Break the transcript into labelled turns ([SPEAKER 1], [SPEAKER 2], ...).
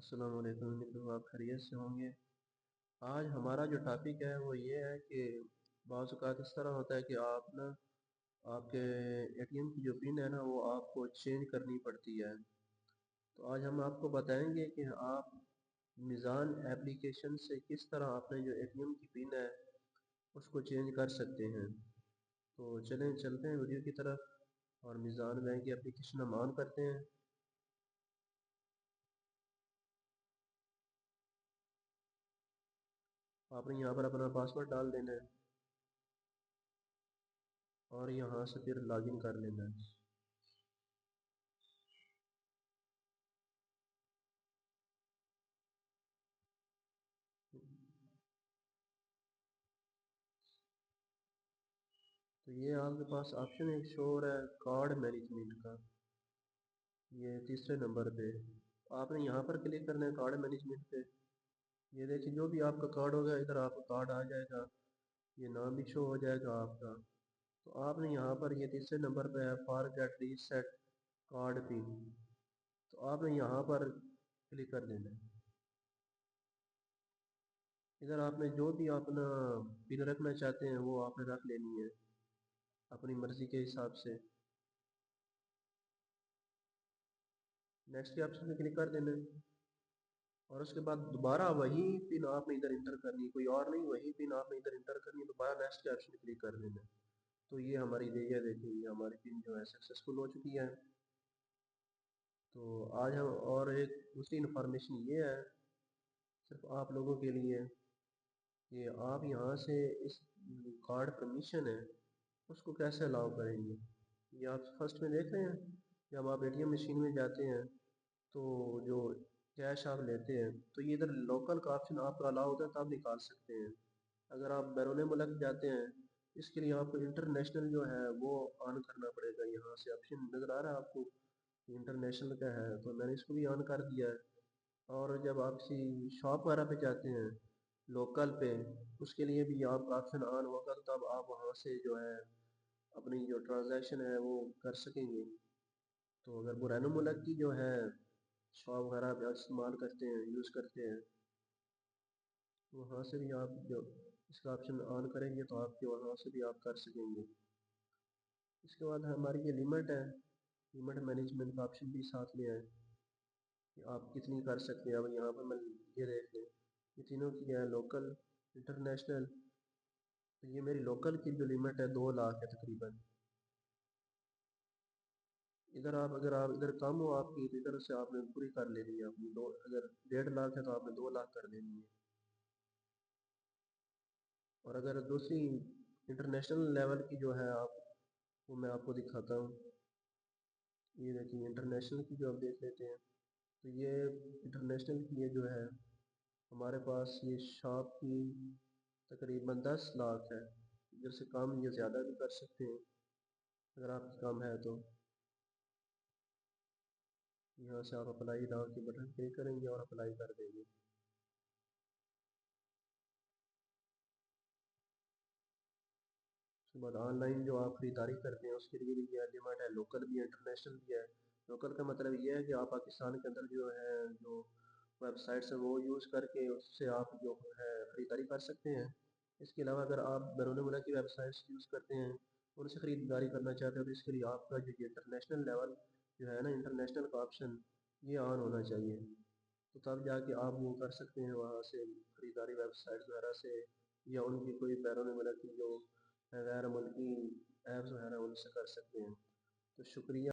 [SPEAKER 1] السلام علیکم، امید کروں آپ خیریت سے ہوں گے۔ آج ہمارا جو ٹاپک ہے وہ یہ ہے کہ بعض اوقات اس طرح ہوتا ہے کہ آپ کے اے ٹی ایم کی جو پن ہے نا وہ آپ کو چینج کرنی پڑتی ہے۔ تو آج ہم آپ کو بتائیں گے کہ آپ میزان ایپلیکیشن سے کس طرح اپنے جو اے ٹی ایم کی پن ہے اس کو چینج کر سکتے ہیں۔ تو چلیں چلتے ہیں ویڈیو کی طرف اور میزان بینک کی اپلیکیشن ہم آن کرتے ہیں۔ آپ نے یہاں پر اپنا پاسورڈ ڈال دینا ہے اور یہاں سے پھر لاگ ان کر لینا ہے۔ تو یہ آپ کے پاس آپشن ایک شو ہو رہا ہے کارڈ مینجمنٹ کا، یہ تیسرے نمبر پہ آپ نے یہاں پر کلک کرنا ہے کارڈ مینجمنٹ پہ۔ یہ دیکھیں جو بھی آپ کا کارڈ ہوگا ادھر آپ کا کارڈ آ جائے گا، یہ نام بھی شو ہو جائے گا آپ کا۔ تو آپ نے یہاں پر یہ تیسرے نمبر پہ ہے فارگیٹ ریسیٹ کارڈ پن، تو آپ نے یہاں پر کلک کر دینا ہے۔ ادھر آپ نے جو بھی اپنا پن رکھنا چاہتے ہیں وہ آپ نے رکھ لینی ہے اپنی مرضی کے حساب سے۔ نیکسٹ کے آپشن پہ کلک کر دینا ہے اور اس کے بعد دوبارہ وہی پن آپ نے ادھر انٹر کرنی، کوئی اور نہیں، وہی پن آپ نے ادھر انٹر کرنی، دوبارہ نیکسٹ کے آپشن پہ کلک کر دینا ہے۔ تو یہ ہماری دیکھیں یہ ہماری پن جو ہے سکسیسفل ہو چکی ہے۔ تو آج ہم اور ایک دوسری انفارمیشن یہ ہے صرف آپ لوگوں کے لیے کہ آپ یہاں سے اس کارڈ پرمیشن ہے اس کو کیسے الاؤ کریں گے۔ یہ آپ فرسٹ میں دیکھ رہے ہیں جب آپ اے ٹی ایم مشین میں جاتے ہیں تو جو کیش آپ لیتے ہیں تو یہ ادھر لوکل کا آپشن آپ کا الاؤ ہوتا ہے تب نکال سکتے ہیں۔ اگر آپ بیرون ملک جاتے ہیں اس کے لیے آپ کو انٹرنیشنل جو ہے وہ آن کرنا پڑے گا۔ یہاں سے آپشن نظر آ رہا ہے آپ کو انٹرنیشنل کا ہے، تو میں نے اس کو بھی آن کر دیا ہے۔ اور جب آپ کسی شاپ وغیرہ پہ جاتے ہیں لوکل پہ اس کے لیے بھی آپ کا آپشن آن ہوگا، تب آپ وہاں سے جو ہے اپنی جو ٹرانزیکشن ہے وہ کر سکیں گے۔ تو اگر بیرون ملک کی جو ہے شاپ وغیرہ پہ استعمال کرتے ہیں یوز کرتے ہیں وہاں سے بھی آپ جو اس کا آپشن آن کریں گے تو آپ کے وہاں سے بھی آپ کر سکیں گے۔ اس کے بعد ہماری یہ لیمٹ ہے، لیمٹ مینجمنٹ کا آپشن بھی ساتھ میں ہے کہ آپ کتنی کر سکتے ہیں۔ اب یہاں پر میں یہ دیکھ لیں یہ تینوں کی ہے لوکل انٹرنیشنل، تو یہ میری لوکل کی جو لیمٹ ہے 2 لاکھ ہے تقریباً۔ ادھر اگر آپ ادھر کم ہو آپ کی تو ادھر سے آپ نے پوری کر لینی ہے اپنی، اگر 1.5 لاکھ ہے تو آپ نے 2 لاکھ کر دینی ہے۔ اور اگر دوسری انٹرنیشنل لیول کی جو ہے آپ وہ میں آپ کو دکھاتا ہوں، یہ دیکھیں انٹرنیشنل کی جو آپ دیکھ لیتے ہیں تو یہ انٹرنیشنل کی یہ جو ہے ہمارے پاس یہ شاپ کی تقریباً 10 لاکھ ہے، جس سے کم یا زیادہ بھی کر سکتے ہیں اگر آپ کی کم ہے تو۔ یہاں سے آپ اپلائی ناؤ کے بٹن کلک کریں گے اور اپلائی کر دیں گے۔ اس کے بعد آن لائن جو آپ خریداری کرتے ہیں اس کے لیے بھی یہ لمٹ ہے، لوکل بھی ہے انٹرنیشنل بھی ہے۔ لوکل کا مطلب یہ ہے کہ آپ پاکستان کے اندر جو ہے جو ویب سائٹس ہیں وہ یوز کر کے اس سے آپ جو ہے خریداری کر سکتے ہیں۔ اس کے علاوہ اگر آپ بیرون ملک کی ویب سائٹس یوز کرتے ہیں ان سے خریداری کرنا چاہتے ہیں تو اس کے لیے آپ کا جو انٹرنیشنل لیول جو ہے نا انٹرنیشنل کا آپشن یہ آن ہونا چاہیے، تو تب جا کے آپ وہ کر سکتے ہیں وہاں سے خریداری ویب سائٹس وغیرہ سے، یا ان کی کوئی بیرون ملک کی جو غیر ملکی ایپس وغیرہ ان سے کر سکتے ہیں۔ تو شکریہ۔